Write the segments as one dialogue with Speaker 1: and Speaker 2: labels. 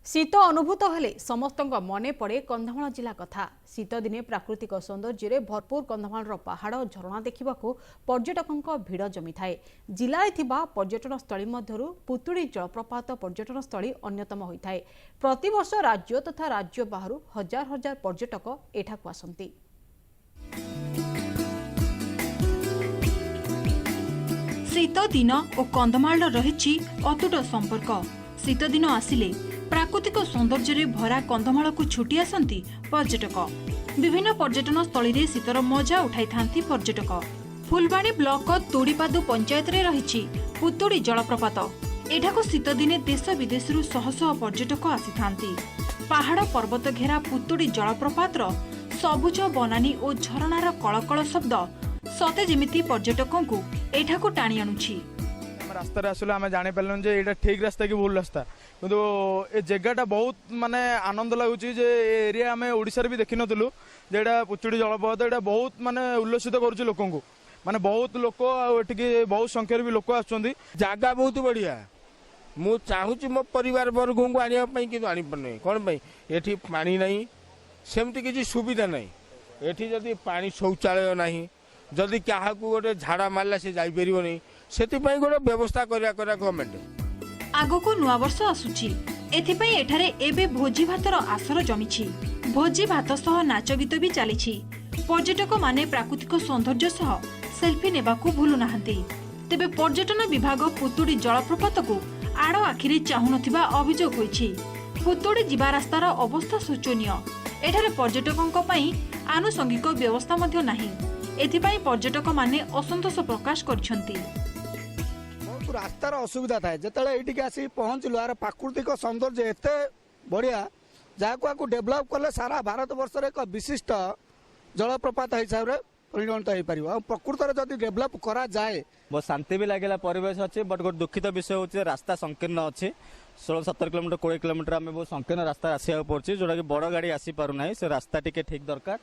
Speaker 1: शीत अनुभूत हेले समस्त मने पड़े कंधमाल जिला कथा। शीत दिने प्राकृतिक सौंदर्य भरपूर कंधमाल पहाड़ झरणा देखा पर्यटकों भिड़ जमी थाए। जिले में पर्यटन स्थली मध्यरु पुतुड़ी जलप्रपात पर्यटन स्थली अन्यतम होता है। प्रतिवर्ष राज्य तथा राज्य बाहर हजार हजार पर्यटक एठाकु आसंती। शीत दिन और कंधमाल रही अतुट संपर्क। शीत दिन आसिले प्राकृतिक सौंदर्य भरा कंधमाल को छुटी आसंती पर्यटक। विभिन्न पर्यटन स्थली रे शीतर मजा उठाई थांती पर्यटक। फुलबाणी ब्लॉक तोड़ीपादु पंचायत रे रही पुतुड़ी जलप्रपात। एठाको शीत दिने देश विदेश शह शह पर्यटक आसी थांती। पहाड़ पर्वत घेरा पुतुड़ी जलप्रपात सबुज बनानी और झरणार कलकल शब्द सते जेमिति पर्यटकों को एठाको टाणी आणुछि।
Speaker 2: रास्ता आसले आम जापर जे ये ठीक रास्ता कि भूल रास्ता किंतु ए जगहटा बहुत माने आनंद लगुच। एरिया आम ओडिशा भी देखी नुँ जेटा पुतुड़ी जलप्रपात यहाँ बहुत माने उल्लसित करुच्च लोक माने बहुत लोक आठिकी बहुत संख्यार भी लोक आसुँच।
Speaker 3: जगह बहुत बढ़िया मु चाहूँगी मो परिवार वर्ग को आने कि आनीपारे कौन ये पानी नहीं सेमती किसी सुविधा नहीं। ये जदि पानी शौचालय नहीं जदि क्या गोटे झाड़ा मारला से जापर नहीं से गोटे व्यवस्था करा गवर्नमेंट।
Speaker 1: आगको नुआ वर्ष आसुची एथिपई एठारे एबे भोजी भातर आसर जमीछि। भोजी भात सह नाच गीत भी चलीछि। पर्यटक माने प्राकृतिक सौंदर्य सह सेल्फी नेबाकू भूलु नाहंती। तेबे पर्यटन विभाग पुतुड़ी जलप्रपात को आड़ आखिरे चाहू नथिबा अभियोग होईछि। पुतुड़ी जिबा रास्तार अवस्था शोचनीय। एठारे पर्यटकों पई आनुषंगिक व्यवस्था मध्य नाही। एथिपई पर्यटक माने असंतोष प्रकाश करछंती।
Speaker 4: रास्तार असुविधा थाए जिते ये आसी पहुँचलु यार प्राकृतिक सौंदर्य एत बढ़िया जहाँ डेभलप कले सारा भारत वर्ष एक विशिष्ट जलप्रपात हिसाब से परिगणित हो पार। प्रकृत में जब डेभलप करा जाए
Speaker 5: बहुत शांति भी लगे परिवेश अच्छे। बट गोटे दुखित विषय होचे रास्ता संकीर्ण अच्छे 16-17 किलोमीटर 20 किलोमीटर आम बहुत संकीर्ण रास्ता आसवा पड़े जोटा कि बड़ गाड़ी आसी पार ना से रास्ता टी ठीक दरकार।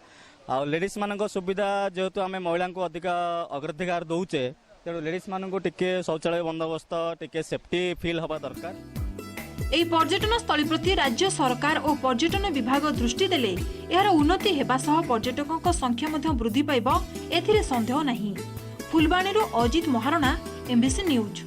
Speaker 5: आ लेडीज मान सुविधा जेहेतु आम महिला को अधिक अग्राधिकार दौचे तेणु लेडीज मान टिके शौचालय बंदोबस्त टिके सेफ्टी फील हवा दरकार।
Speaker 1: एई पर्यटन स्थली प्रति राज्य सरकार और पर्यटन विभाग दृष्टि देले यार उन्नति हेबा सह पर्यटकों संख्या मध्य वृद्धि पाइब एथिरे संदेह नहीं। Phulbani Ajit Maharana MBC news.